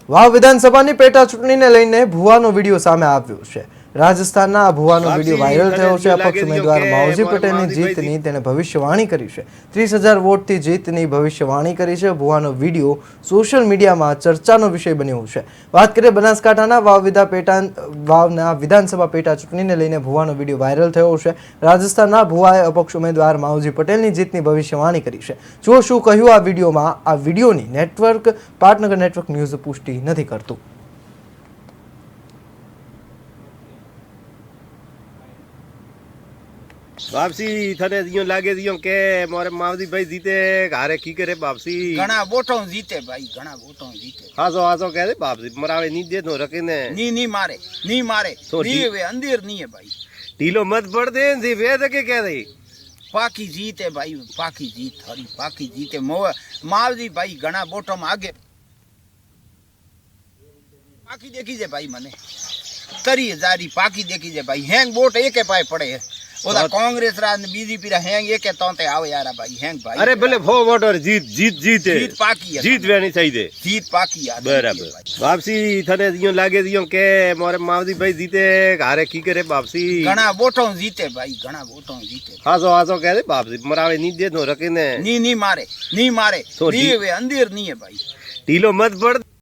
વાવ વિધાનસભાની પેટા ચૂંટણીને લઈને ભુવાનો વિડીયો સામે આવ્યો છે। રાજસ્થાનના આ ભુવાનો વિડીયો વાયરલ થયો છે। અપક્ષ ઉમેદવાર માવજી પટેલની જીતની તેણે ભવિષ્યવાણી કરી છે। 30,000 વોટથી જીતની ભવિષ્યવાણી કરી છે। ભુવાનો વિડીયો સોશિયલ મીડિયામાં ચર્ચાનો વિષય બન્યો છે। વાત કરીએ બનાસકાંઠાના વાવના વિધાનસભા પેટા ચૂંટણીને લઈને ભુવાનો વિડીયો વાયરલ થયો છે। રાજસ્થાનના ભુવાએ અપક્ષ ઉમેદવાર માવજી પટેલની જીતની ભવિષ્યવાણી કરી છે। જો શું કહ્યું આ વિડીયોમાં, આ વિડીયોની પાટનગર નેટવર્ક ન્યૂઝ પુષ્ટિ નથી કરતું। वापसी थने दियो लागे दियो के मोरे मावदी भाई जीते घारे की करे वापसी घना वोटों जीते भाई घना वोटों जीते हासो हासो कह दे वापसी मरावे नी दे तो रखे ने नी मारे तो नी वे अंधेर नहीं है भाई ढीलो मत पड़ दे जी वे दे के कह दे पाकी जीत है भाई पाकी जीत हरी पाकी जीत है मावजी भाई घना वोटों में आगे पाकी देखी जे भाई मने करी जारी पाकी देखी जे भाई हैंग वोट एक पाए पड़े है ओदा कांग्रेस राज ने बीजेपी रा हैंग एक तोते आवे यार भाई हैंग भाई अरे भले फो वोटर जीत जीत पाकी है जीत वेनी चाहिए जीत पाकी यार बराबर वापसी थने दियो लागे दियो के मोरे मावदी भाई जीते घारे की करे वापसी घना वोटों जीते भाई घना वोटों जीते हासो हासो कह दे वापसी मरावे नी दे तो रखे ने नी मारे तो नी वे अंधेर नहीं है भाई ढीलो मत पड़